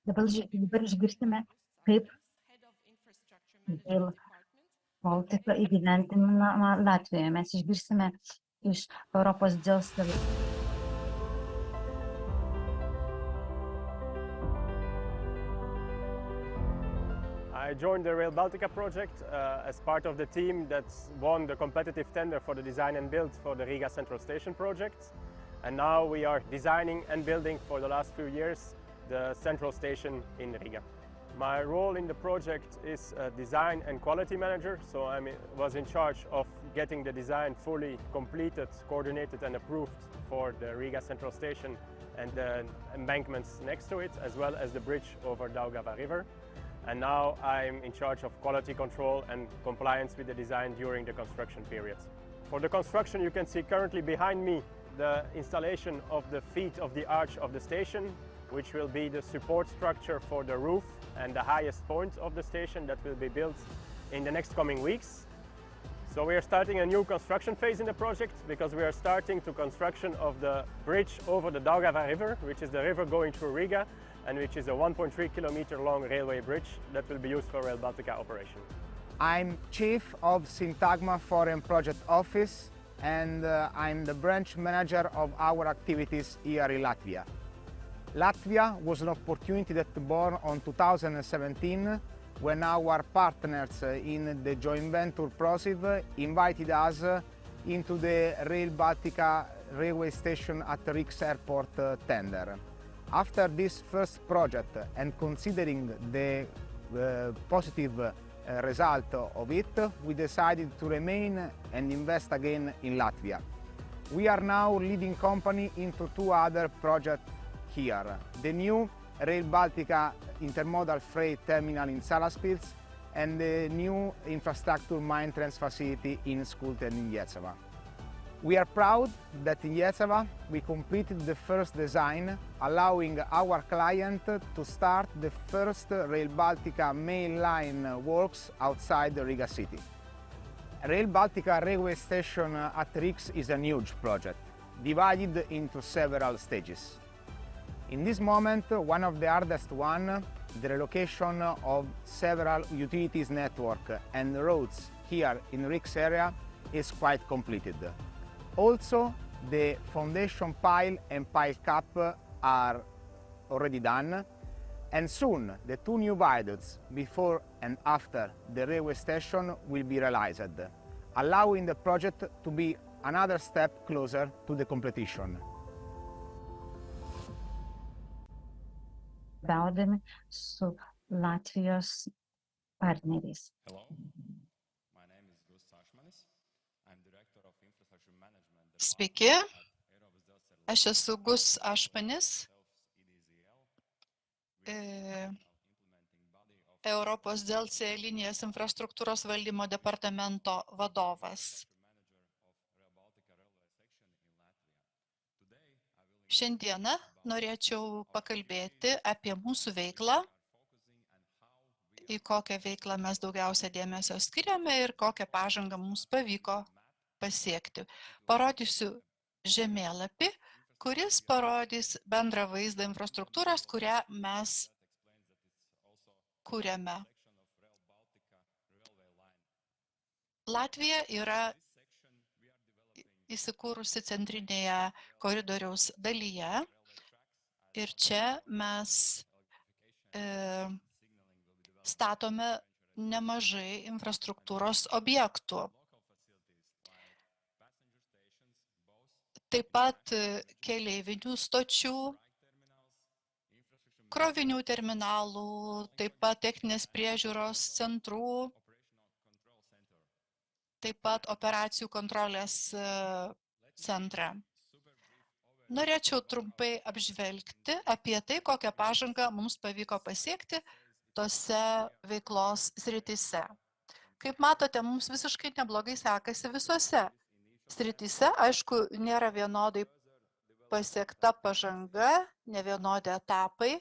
Dabar išgirsime, kaip Rail Baltica įgyvendinama Latvijoje. Mes išgirsime iš Europos dėl I joined the Rail Baltica project as part of the team that won the competitive tender for the design and build for the Riga Central Station project. And now we are designing and building for the last few years the central station in Riga. My role in the project is a design and quality manager, so I was in charge of getting the design fully completed, coordinated and approved for the Riga Central Station and the embankments next to it, as well as the bridge over Daugava River. And now I'm in charge of quality control and compliance with the design during the construction period. For the construction, you can see currently behind me the installation of the feet of the arch of the station, which will be the support structure for the roof and the highest point of the station that will be built in the next coming weeks. So we are starting a new construction phase in the project because we are starting the construction of the bridge over the Daugava River, which is the river going through Riga and which is a 1.3 kilometer long railway bridge that will be used for Rail Baltica operation. I'm Chief of Syntagma Foreign Project Office and I'm the branch manager of our activities here in Latvia. Latvia was an opportunity that born on 2017 when our partners in the joint venture ProSiv invited us into the Rail Baltica railway station at Riks Airport tender. After this first project and considering the positive result of it, we decided to remain and invest again in Latvia. We are now leading company into two other projects here. The new Rail Baltica intermodal freight terminal in Salaspils and the new infrastructure maintenance facility in Skulten in Iecava. We are proud that in Iecava we completed the first design, allowing our client to start the first Rail Baltica main line works outside the Riga city. Rail Baltica railway station at Riks is a huge project, divided into several stages. In this moment, one of the hardest one, the relocation of several utilities network and roads here in Riks area is quite completed. Also, the foundation pile and pile cap are already done, and soon the two new viaducts before and after the railway station will be realized, allowing the project to be another step closer to the completion. bendradarbiaudami su Latvijos partneriais. Hello, my name is Gus Ašmanis. I'm Director of Infrastructure Management. Sveiki, aš esu Gus Ašmanis, Europos DLC linijos infrastruktūros valdymo departamento vadovas. Šiandieną norėčiau pakalbėti apie mūsų veiklą, į kokią veiklą mes daugiausia dėmesio skiriame ir kokią pažangą mums pavyko pasiekti. Parodysiu žemėlapį, kuris parodys bendrą vaizdą infrastruktūros, kurią mes kuriame. Latvija yra įsikūrusi centrinėje koridoriaus dalyje ir čia mes statome nemažai infrastruktūros objektų. Taip pat keleivinių stočių, krovinių terminalų, taip pat techninės priežiūros centrų, taip pat operacijų kontrolės centrą. Norėčiau trumpai apžvelgti apie tai, kokią pažangą mums pavyko pasiekti tose veiklos srityse. Kaip matote, mums visiškai neblogai sekasi visose srityse. Aišku, nėra vienodai pasiekta pažanga, nevienodi etapai.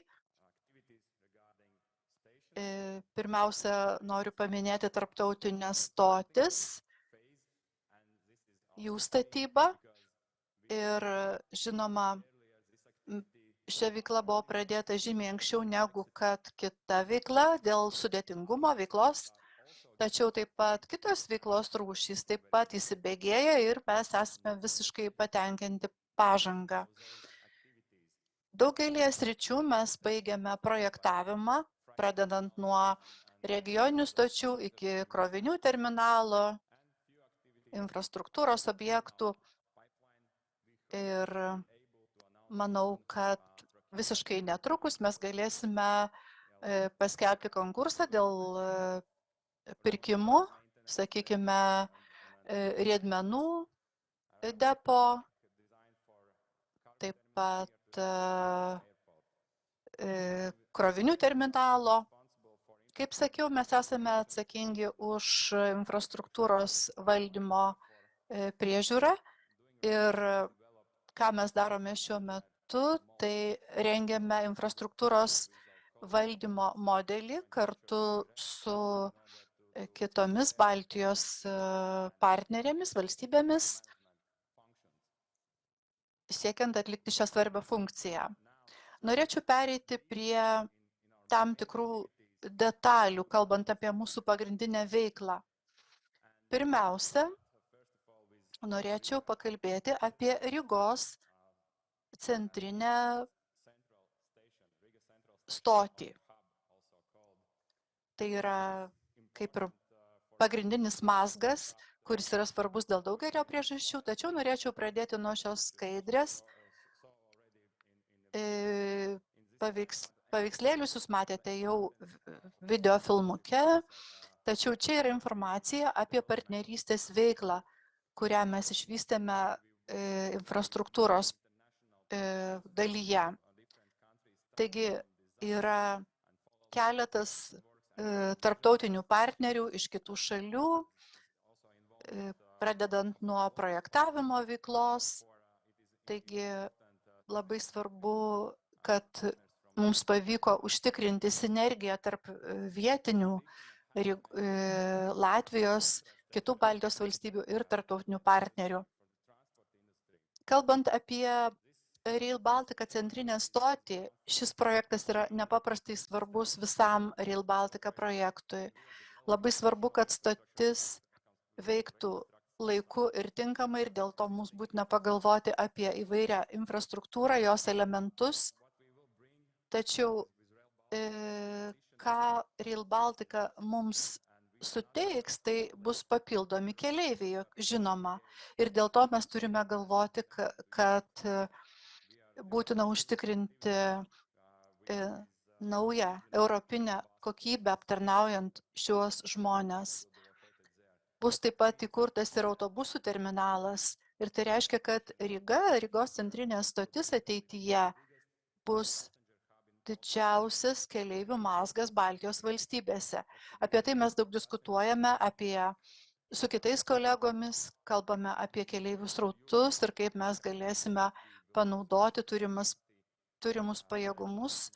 Pirmiausia, noriu paminėti tarptautinės stotis, jų statybą ir, žinoma, Ši veikla buvo pradėta žymiai anksčiau negu kad kita veikla dėl sudėtingumo veiklos, tačiau taip pat kitos veiklos rūšys taip pat įsibėgėja ir mes esame visiškai patenkinti pažangą. Daugelį sričių mes baigiame projektavimą, pradedant nuo regioninių stočių iki krovinių terminalo, infrastruktūros objektų. Ir manau, kad visiškai netrukus mes galėsime paskelbti konkursą dėl pirkimų, sakykime, riedmenų depo, taip pat krovinių terminalo. Kaip sakiau, mes esame atsakingi už infrastruktūros valdymo priežiūrą ir ką mes darome šiuo metu, tai rengiame infrastruktūros valdymo modelį kartu su kitomis Baltijos partnerėmis, valstybėmis, siekiant atlikti šią svarbią funkciją. Norėčiau pereiti prie tam tikrų detalių, kalbant apie mūsų pagrindinę veiklą. Pirmiausia, norėčiau pakalbėti apie Rygos centrinę stotį. Tai yra kaip ir pagrindinis mazgas, kuris yra svarbus dėl daugelio priežasčių, tačiau norėčiau pradėti nuo šios skaidrės. Paveikslėlius jūs matėte jau video filmuke, tačiau čia yra informacija apie partnerystės veiklą, kurią mes išvystėme infrastruktūros dalyje. Taigi yra keletas tarptautinių partnerių iš kitų šalių, pradedant nuo projektavimo veiklos. Taigi labai svarbu, kad mums pavyko užtikrinti sinergiją tarp vietinių Latvijos, kitų Baltijos valstybių ir tarptautinių partnerių. Kalbant apie Rail Baltica centrinę stotį, šis projektas yra nepaprastai svarbus visam Rail Baltica projektui. Labai svarbu, kad stotis veiktų laiku ir tinkamai ir dėl to mums būtina pagalvoti apie įvairią infrastruktūrą, jos elementus. Tačiau ką Rail Baltica mums suteiks, tai bus papildomi keleiviai, žinoma. Ir dėl to mes turime galvoti, kad būtina užtikrinti naują europinę kokybę aptarnaujant šiuos žmones. Bus taip pat įkurtas ir autobusų terminalas. Ir tai reiškia, kad Rygos centrinė stotis ateityje bus didžiausias keleivių mazgas Baltijos valstybėse. Apie tai mes daug diskutuojame, su kitais kolegomis, kalbame apie keleivių srautus ir kaip mes galėsime panaudoti turimus pajėgumus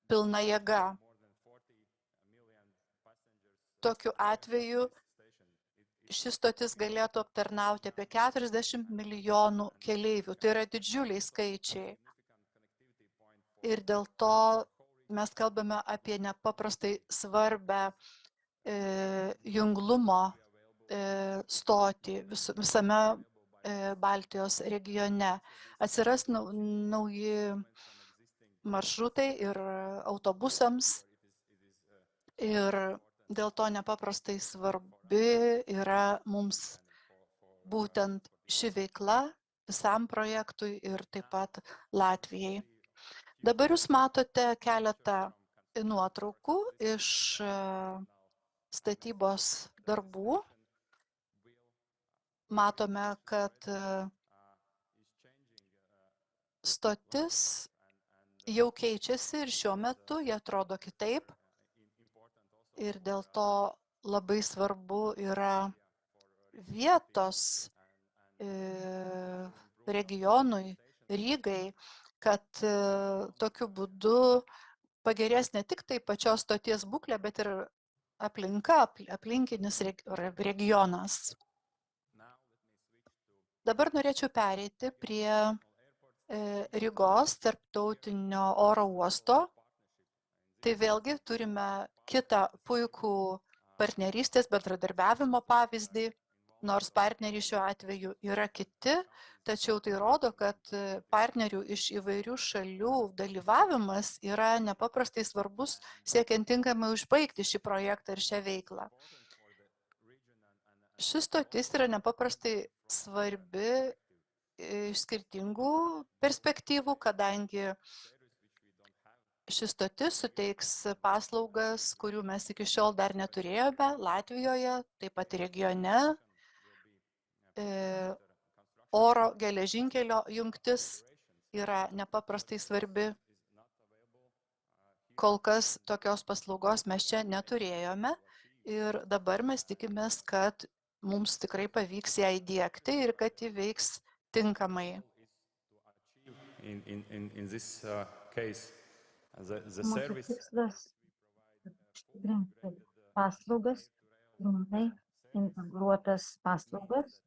pilna jėga. Tokiu atveju šis stotis galėtų aptarnauti apie 40 milijonų keleivių. Tai yra didžiuliai skaičiai. Ir dėl to mes kalbame apie nepaprastai svarbę junglumo stotį visame Baltijos regione. Atsiras nauji maršrutai ir autobusams ir dėl to nepaprastai svarbi yra mums būtent ši veikla visam projektui ir taip pat Latvijai. Dabar jūs matote keletą nuotraukų iš statybos darbų. Matome, kad stotis jau keičiasi ir šiuo metu jie atrodo kitaip. Ir dėl to labai svarbu yra vietos regionui, Rygai, kad tokiu būdu pagerės ne tik tai pačios stoties būklė, bet ir aplinkinis regionas. Dabar norėčiau pereiti prie Rygos tarptautinio oro uosto. Tai vėlgi turime kitą puikų partnerystės bendradarbiavimo pavyzdį, nors partneriai šiuo atveju yra kiti, tačiau tai rodo, kad partnerių iš įvairių šalių dalyvavimas yra nepaprastai svarbus, siekiant tinkamai užbaigti šį projektą ir šią veiklą. Šis stotis yra nepaprastai svarbi iš skirtingų perspektyvų, kadangi šis stotis suteiks paslaugas, kurių mes iki šiol dar neturėjome Latvijoje, taip pat regione. Oro geležinkelio jungtis yra nepaprastai svarbi. Kol kas tokios paslaugos mes čia neturėjome ir dabar mes tikimės, kad mums tikrai pavyks ją įdiegti ir kad ji veiks tinkamai. Mūsų tikslas užtikrinti paslaugas, pilnai integruotas paslaugas,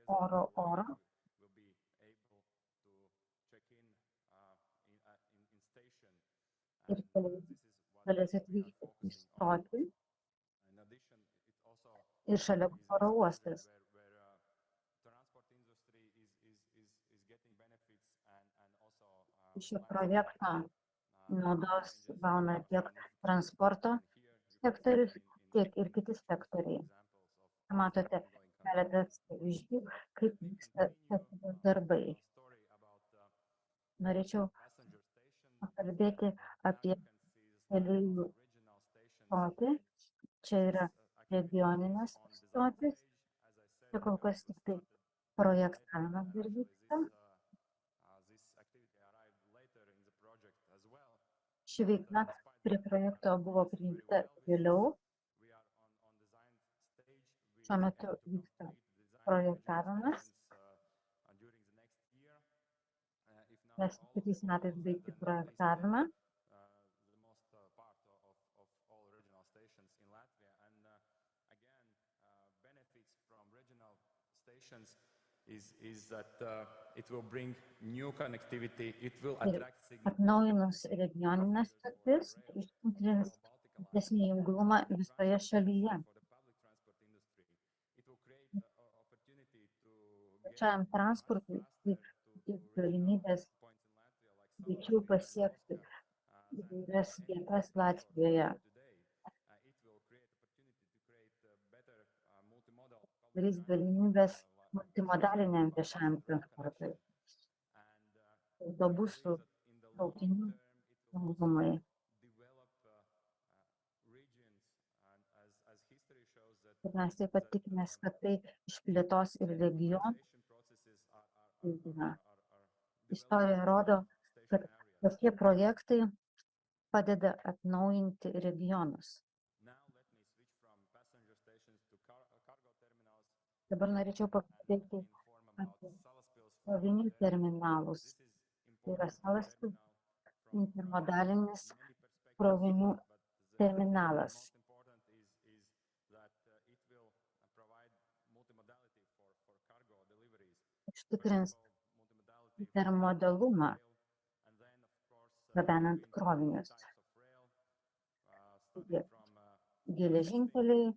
oro. Ir galės atvykti į stotį ir šalia oro uostas. Šio projekto naudos gauna tiek transporto sektorius, tiek ir kiti sektoriai. Matote keletas pavyzdžių, kaip vyksta statybos darbai. Norėčiau pakalbėti apie keleivių stotį. Čia yra regioninės stotis. Čia kol kas tik tai projektavimas dar vyksta. Ši veikla prie projekto buvo prijungta vėliau. Šiuo metu vyksta projektavimas. Mes kitais metais baigti projektavimą. Atnaujinus regioninės stotis, užtikrins didesnį junglumą visoje šalyje. Pačiam transportui galimybės greičiau pasiekti įvairias vietas Latvijoje. Darys galimybės multimodaliniam viešajam transportui, autobusų, traukinių saugumui. Ir mes taip pat tikimės, kad tai išplėtos ir regionų. Istorija rodo, kad tokie projektai padeda atnaujinti regionus. Dabar norėčiau pakalbėti apie krovinių terminalus. Tai yra Salaspils intermodalinis krovinių terminalas. Užtikrins intermodalumą, gabenant krovinius. Geležinkeliai,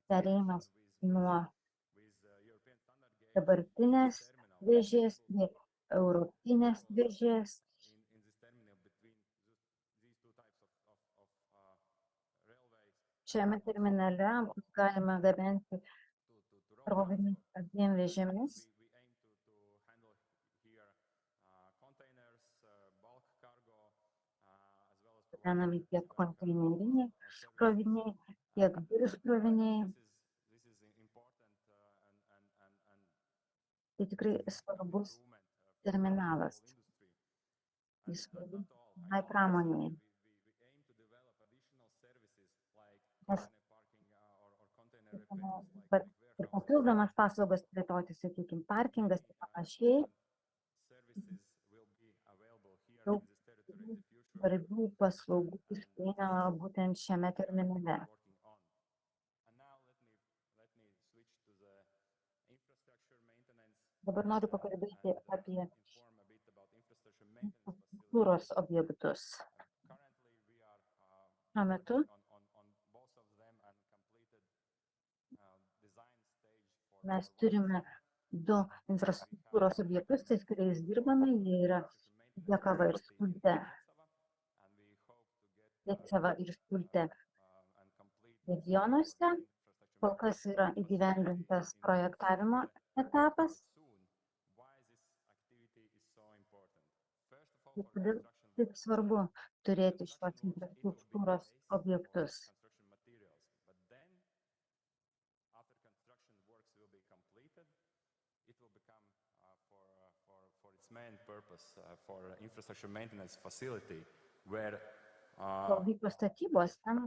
perėjimas nuo dabartinės vėžės prie europinės vėžės. Šiame terminale bus galima gabenti krovinius abiem vėžėmis. Gabenami tiek konteineriniai kroviniai, tiek biržų kroviniai. Tai tikrai svarbus terminalas. Jis svarbus pramoniai. Mes ir papildomas paslaugas plėtoti, sakykime, parkingas ir panašiai. Daug svarbių paslaugų išeinama būtent šiame terminale. Dabar noriu pakalbėti apie infrastruktūros objektus. Šiuo metu mes turime 2 infrastruktūros objektus, tais kuriais dirbame, jie yra Jakava ir Skulte. Jakava ir Skulte regionuose. Kol kas yra įgyvendintas projektavimo etapas. Ir todėl taip svarbu turėti šios infrastruktūros objektus. Main purpose for infrastructure maintenance facility where Kol vyko statybos, ten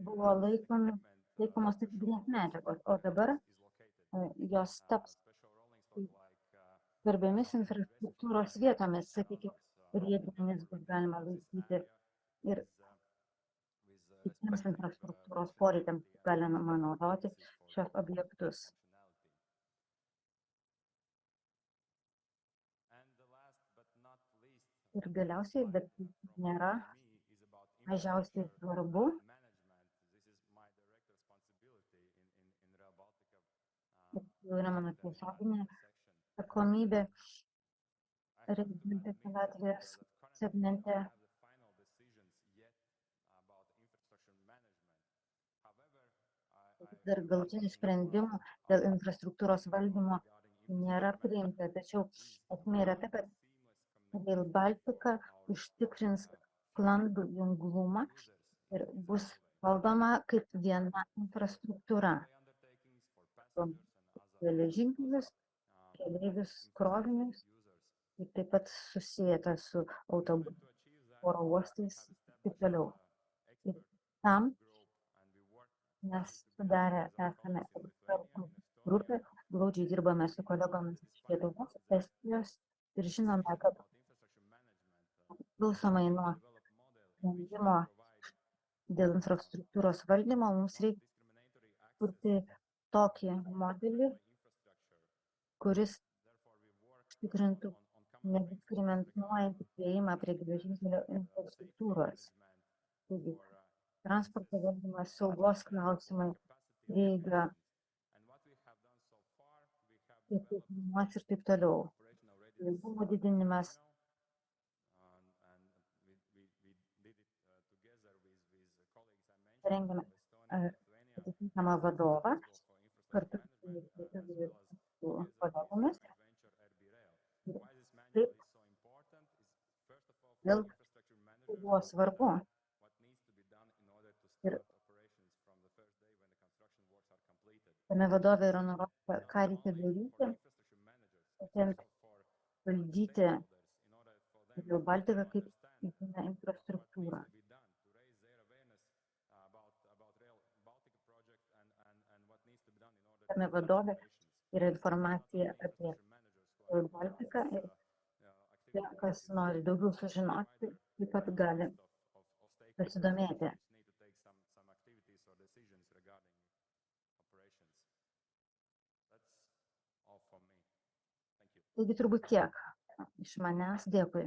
buvo laikomos statybinės medžiagos, o dabar jos taps svarbiomis infrastruktūros vietomis, sakykime, riedmenimis bus galima laikyti ir kitiems infrastruktūros poreikiams galima naudoti šios objektus. Ir galiausiai, bet nėra mažiausiai svarbu, tai yra mano tiesioginė atsakomybė rezidentas Latvijos segmente. Dar galutinių sprendimų dėl infrastruktūros valdymo nėra priimta, tačiau esmė yra ta, kad Rail Baltica užtikrins sklandų junglumą ir bus valdoma kaip viena infrastruktūra. Geležinkelius, keleivius, krovinius ir taip pat susijęta su autobusų, oro uostais ir taip toliau. Ir tam mes sudarę esame ekspertų grupę, glaudžiai dirbame su kolegomis iš Lietuvos, Estijos ir žinome, kad priklausomai nuo sprendimo dėl infrastruktūros valdymo mums reikia kurti tokį modelį, kuris užtikrintų nediskriminuojantį priėjimą prie geležinkelio infrastruktūros. Taigi, transporto valdymas, saugos klausimai, prieiga, ir taip toliau. Saugumo didinimas. Rengėme atitinkamą vadovą kartu su kolegomis. Taip, dėl tai buvo svarbu. Ir tame vadove yra nurodyta, ką reikia daryti, būtent valdyti Rail Baltica kaip infrastruktūrą. Tame vadove yra informacija apie Rail Baltica ir tie, kas nori daugiau sužinoti, taip pat gali pasidomėti. Taigi turbūt tiek iš manęs. Dėkui.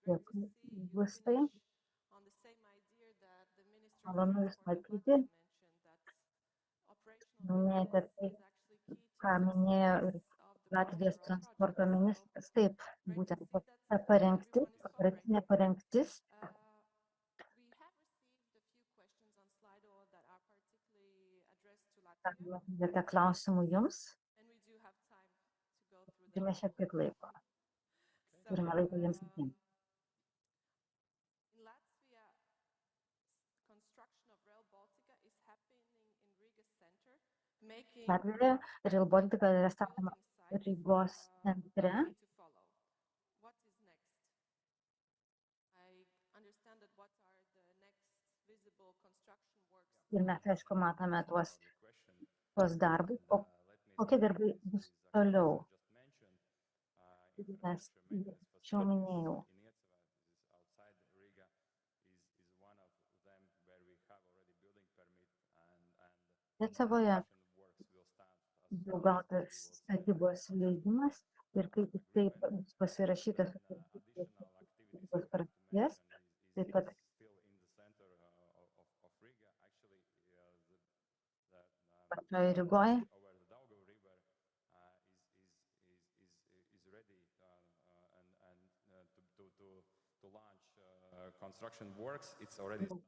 Dėkui, Gustai. Malonu Jūs matyti. Minėjote tai, ką minėjo ir Latvijos transporto ministras. Taip, būtent ta parengtis, operacinė parengtis. Turite klausimų Jums? Turime šiek tiek laiko. Turime laiko Jums visiems. Latvijoje Rail Baltica yra statoma Rygos centre. Ir mes, aišku, matome tuos darbus, o kokie darbai bus toliau. Nes čia minėjau. Lietuvoje jau gautas statybos leidimas ir kai tik tai bus pasirašytas statybos pradės, taip pat pačioje Rygoje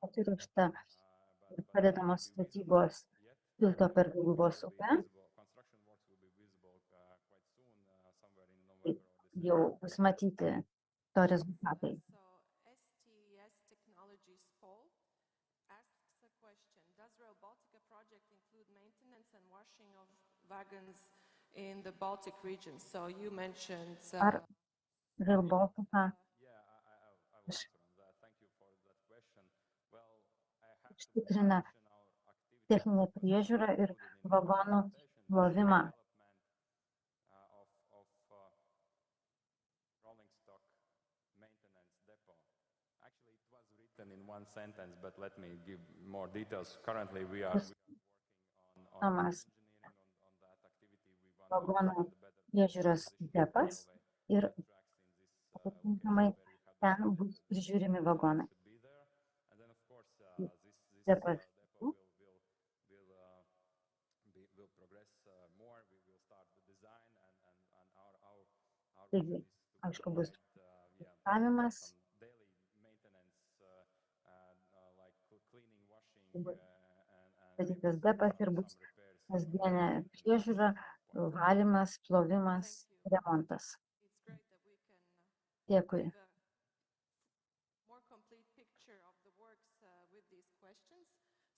pasiruošta ir pradedamos statybos tilto per Dauguvos upę. Jau bus matyti to rezultatai. So STS Technologies Paul asks a question. Does Rail Baltica project include maintenance and washing of wagons in the Baltic region? So you mentioned Ar Rail Baltica užtikrina techninę priežiūrą ir vagonų plovimą. In one sentence, but let me give more details. Currently, we are working on engineering on that activity. We want Vagonų priežiūros depas ir atitinkamai ten bus prižiūrimi vagonai. And then, of course, this Depas. depot will progress more. We will start the design and our Taigi, plan is aišku, bus provide, testavimas, some daily maintenance like cleaning, washing, bus and statytas depas ir bus some repairs. kasdienė priežiūra, valymas, plovimas, remontas. it's great that we can Dėkui. give a more complete picture of the works with these questions.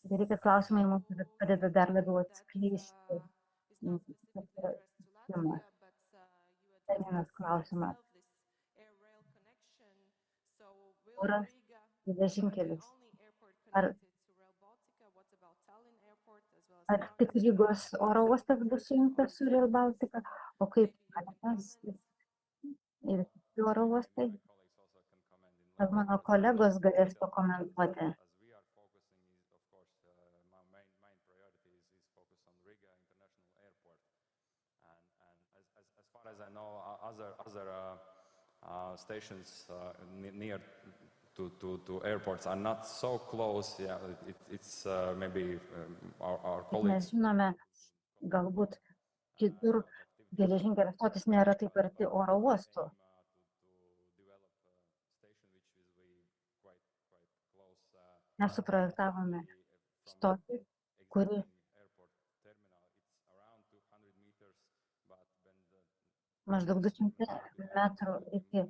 Geri, kad klausimai mums padeda dar labiau atskleisti. Is not specifically addressed to Tema. Latvia, but you Dar addressed vienas this klausimas. yourself, this air rail connection. So will Oras, Riga geležinkelis. be the only airport Ar- connected to Rail Baltica? What about Tallinn Airport as well as Ar tik Rygos oro uostas bus sujungtas su Rail Baltica, o kaip Talinas ir kiti oro uostai? My colleagues also can comment in Ar mano kolegos galės pakomentuoti? as we are focusing is, of course, my main priority is focus on Riga International Airport, and as far as I know, other stations near to airports are not so close. Yeah, it's maybe our Kaip mes colleagues. žinome, galbūt kitur geležinkelio stotis nėra taip arti oro uostų. Mes suprojektavome stotį, kuri maždaug 200 metrų iki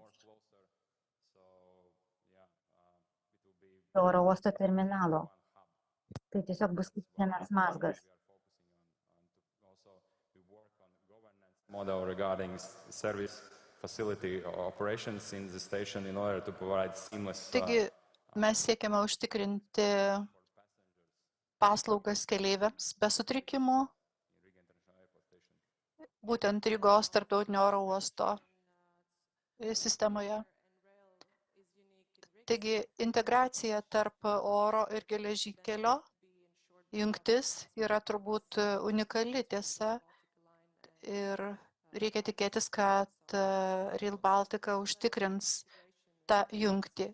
oro uosto terminalo. Tai tiesiog bus kaip vienas mazgas. Model regarding service facility operations in the station in order to provide seamless. Taigi mes siekiame užtikrinti paslaugas keleiviams be sutrikimų, būtent Rygos tarptautinio oro uosto sistemoje. Taigi integracija tarp oro ir geležinkelio jungtis yra turbūt unikali tiesa ir reikia tikėtis, kad Rail Baltica užtikrins tą jungtį.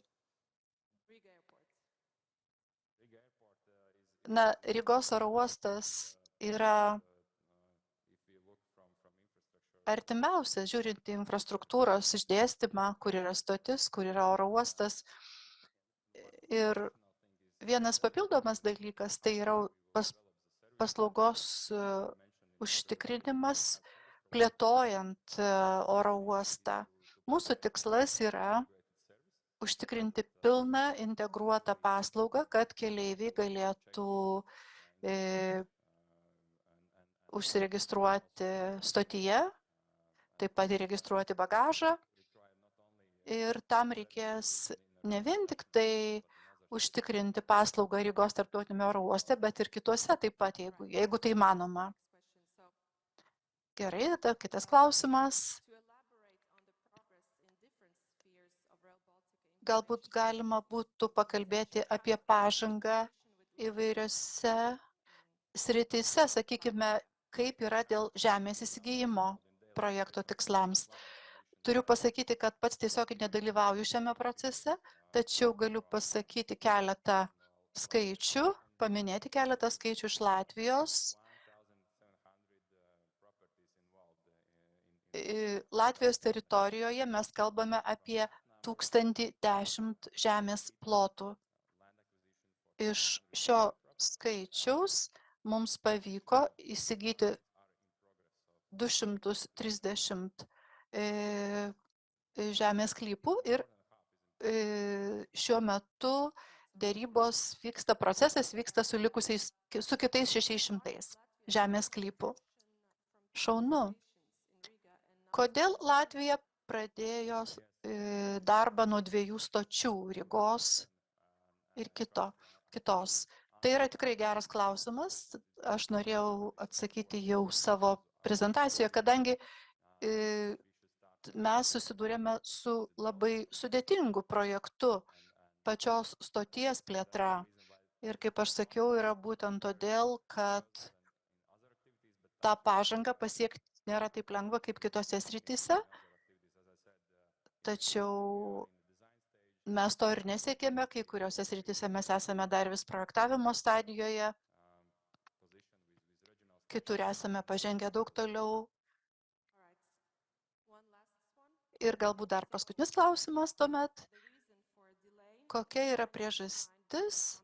Na, Rygos oro uostas yra artimiausias, žiūrint į infrastruktūros išdėstymą, kur yra stotis, kur yra oro uostas. Ir vienas papildomas dalykas tai yra paslaugos užtikrinimas, plėtojant oro uostą. Mūsų tikslas yra užtikrinti pilną integruotą paslaugą, kad keleiviai galėtų užsiregistruoti stotyje, taip pat įregistruoti bagažą. Ir tam reikės ne vien tik tai užtikrinti paslaugą Rygos tarptautiniame oro uoste, bet ir kituose taip pat, jeigu tai įmanoma. Gerai, tada kitas klausimas. Galbūt galima būtų pakalbėti apie pažangą įvairiose srityse, sakykime, kaip yra dėl žemės įsigijimo projekto tikslams. Turiu pasakyti, kad pats tiesiog nedalyvauju šiame procese, tačiau galiu pasakyti keletą skaičių, paminėti keletą skaičių iš Latvijos. Latvijos teritorijoje mes kalbame apie 1010 žemės plotų. Iš šio skaičiaus mums pavyko įsigyti 230 žemės sklypų ir šiuo metu dėrybos vyksta, procesas vyksta su kitais 600 žemės sklypų. Šaunu. Kodėl Latvija pradėjo darbą nuo 2 stočių Rygos ir kitos? Tai yra tikrai geras klausimas. Aš norėjau atsakyti jau savo prezentacijoje, kadangi mes susidūrėme su labai sudėtingu projektu, pačios stoties plėtra. Ir kaip aš sakiau, yra būtent todėl, kad tą pažangą pasiekti nėra taip lengva kaip kitose srityse. Tačiau mes to ir nesiekėme, kai kuriuose srityse mes esame dar vis projektavimo stadijoje, kitur esame pažengę daug toliau. Ir galbūt dar paskutinis klausimas tuomet, kokia yra priežastis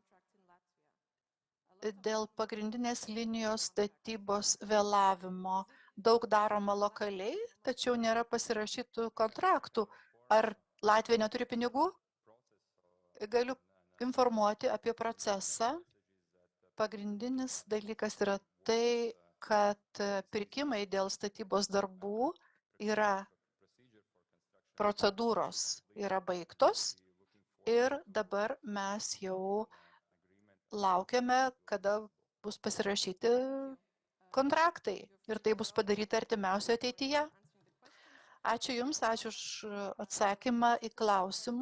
dėl pagrindinės linijos statybos vėlavimo? Daug daroma lokaliai, tačiau nėra pasirašytų kontraktų. Ar Latvija neturi pinigų? Galiu informuoti apie procesą. Pagrindinis dalykas yra tai, kad pirkimai dėl statybos darbų procedūros yra baigtos ir dabar mes jau laukiame, kada bus pasirašyti kontraktai ir tai bus padaryta artimiausioje ateityje. Ačiū Jums, ačiū už atsakymą į klausimus.